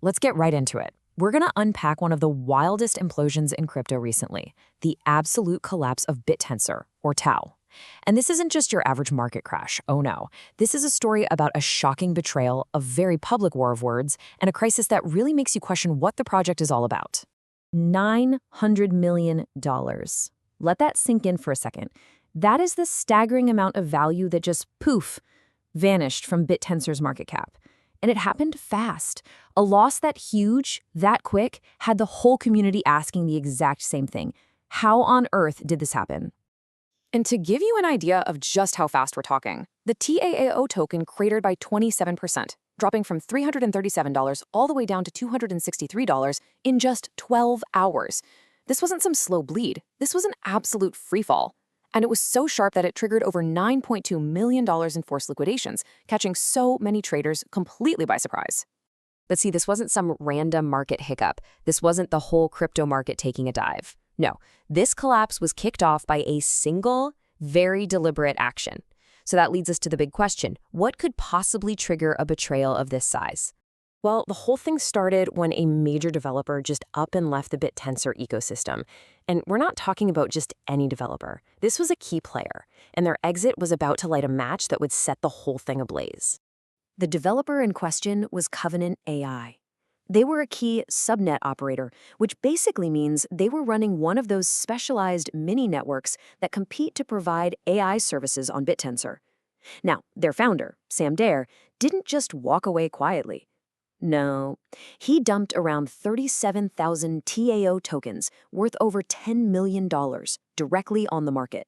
let's get right into it. We're going to unpack one of the wildest implosions in crypto recently, the absolute collapse of Bittensor, or TAO. And this isn't just your average market crash, oh no. This is a story about a shocking betrayal, a very public war of words, and a crisis that really makes you question what the project is all about. $900 million. Let that sink in for a second. That is the staggering amount of value that just, poof, vanished from Bittensor's market cap. And it happened fast. A loss that huge, that quick, had the whole community asking the exact same thing. How on earth did this happen? And to give you an idea of just how fast we're talking, the TAO token cratered by 27%, dropping from $337 all the way down to $263 in just 12 hours. This wasn't some slow bleed. This was an absolute freefall. And it was so sharp that it triggered over $9.2 million in forced liquidations, catching so many traders completely by surprise. But see, this wasn't some random market hiccup. This wasn't the whole crypto market taking a dive. No, this collapse was kicked off by a single, very deliberate action. So that leads us to the big question. What could possibly trigger a betrayal of this size? Well, the whole thing started when a major developer just up and left the Bittensor ecosystem. And we're not talking about just any developer. This was a key player, and their exit was about to light a match that would set the whole thing ablaze. The developer in question was Covenant AI. They were a key subnet operator, which basically means they were running one of those specialized mini networks that compete to provide AI services on Bittensor. Now, their founder, Sam Dare, didn't just walk away quietly. No, he dumped around 37,000 TAO tokens worth over $10 million directly on the market.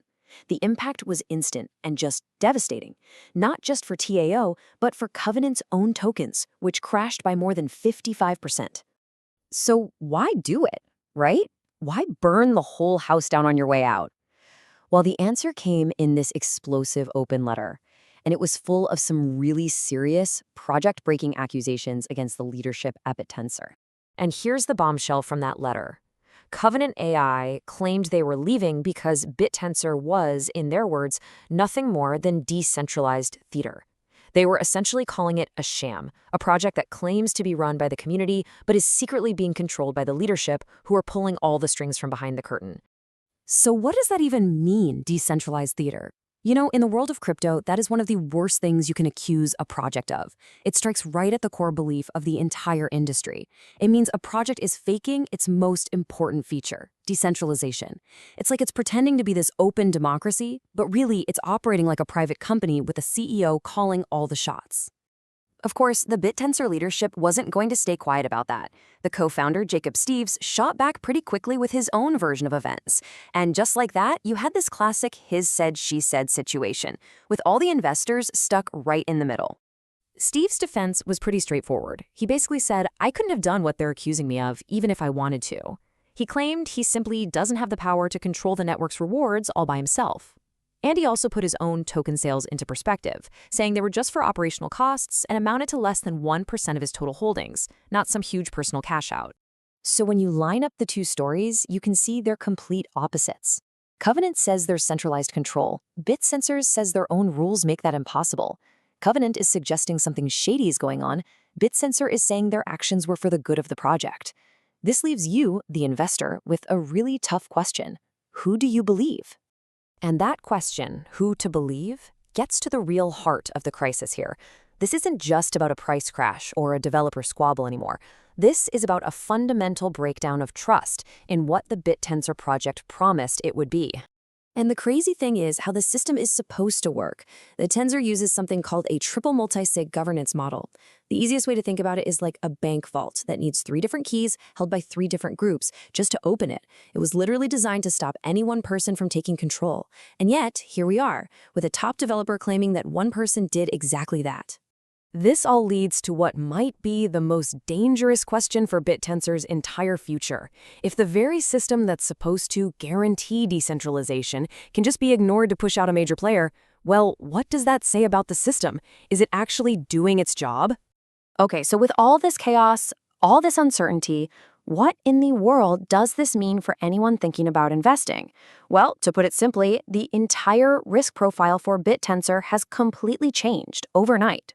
The impact was instant and just devastating, not just for TAO, but for Covenant's own tokens, which crashed by more than 55%. So why do it, right? Why burn the whole house down on your way out? Well, the answer came in this explosive open letter, and it was full of some really serious, project-breaking accusations against the leadership at Bittensor. And here's the bombshell from that letter. Covenant AI claimed they were leaving because Bittensor was, in their words, nothing more than decentralized theater. They were essentially calling it a sham, a project that claims to be run by the community but is secretly being controlled by the leadership who are pulling all the strings from behind the curtain. So what does that even mean, decentralized theater? You know, in the world of crypto, that is one of the worst things you can accuse a project of. It strikes right at the core belief of the entire industry. It means a project is faking its most important feature, decentralization. It's like it's pretending to be this open democracy, but really it's operating like a private company with a CEO calling all the shots. Of course, the Bittensor leadership wasn't going to stay quiet about that. The co-founder, Jacob Steeves, shot back pretty quickly with his own version of events. And just like that, you had this classic his said, she said situation, with all the investors stuck right in the middle. Steeves' defense was pretty straightforward. He basically said, I couldn't have done what they're accusing me of, even if I wanted to. He claimed he simply doesn't have the power to control the network's rewards all by himself. And he also put his own token sales into perspective, saying they were just for operational costs and amounted to less than 1% of his total holdings, not some huge personal cash out. So when you line up the two stories, you can see they're complete opposites. Covenant says there's centralized control. Bittensor says their own rules make that impossible. Covenant is suggesting something shady is going on. Bittensor is saying their actions were for the good of the project. This leaves you, the investor, with a really tough question. Who do you believe? And that question, who to believe, gets to the real heart of the crisis here. This isn't just about a price crash or a developer squabble anymore. This is about a fundamental breakdown of trust in what the Bittensor project promised it would be. And the crazy thing is how the system is supposed to work. The Tensor uses something called a triple multi-sig governance model. The easiest way to think about it is like a bank vault that needs 3 different keys held by 3 different groups just to open it. It was literally designed to stop any one person from taking control. And yet, here we are, with a top developer claiming that one person did exactly that. This all leads to what might be the most dangerous question for Bittensor's entire future. If the very system that's supposed to guarantee decentralization can just be ignored to push out a major player, well, what does that say about the system? Is it actually doing its job? Okay, so with all this chaos, all this uncertainty, what in the world does this mean for anyone thinking about investing? Well, to put it simply, the entire risk profile for Bittensor has completely changed overnight.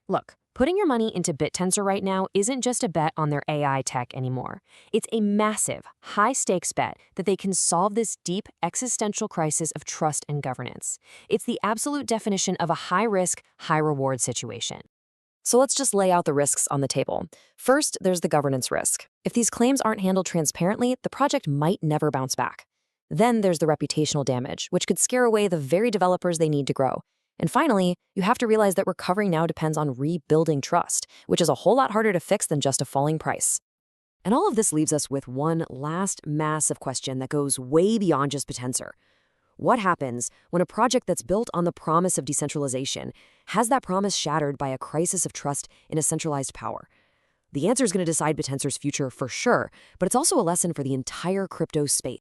Look, Putting your money into Bittensor right now isn't just a bet on their AI tech anymore. It's a massive, high-stakes bet that they can solve this deep existential crisis of trust and governance. It's the absolute definition of a high-risk, high-reward situation. So let's just lay out the risks on the table. First, there's the governance risk. If these claims aren't handled transparently, the project might never bounce back. Then there's the reputational damage, which could scare away the very developers they need to grow. And finally, you have to realize that recovery now depends on rebuilding trust, which is a whole lot harder to fix than just a falling price. And all of this leaves us with one last massive question that goes way beyond just Bittensor. What happens when a project that's built on the promise of decentralization has that promise shattered by a crisis of trust in a centralized power? The answer is going to decide Bittensor's future for sure, but it's also a lesson for the entire crypto space.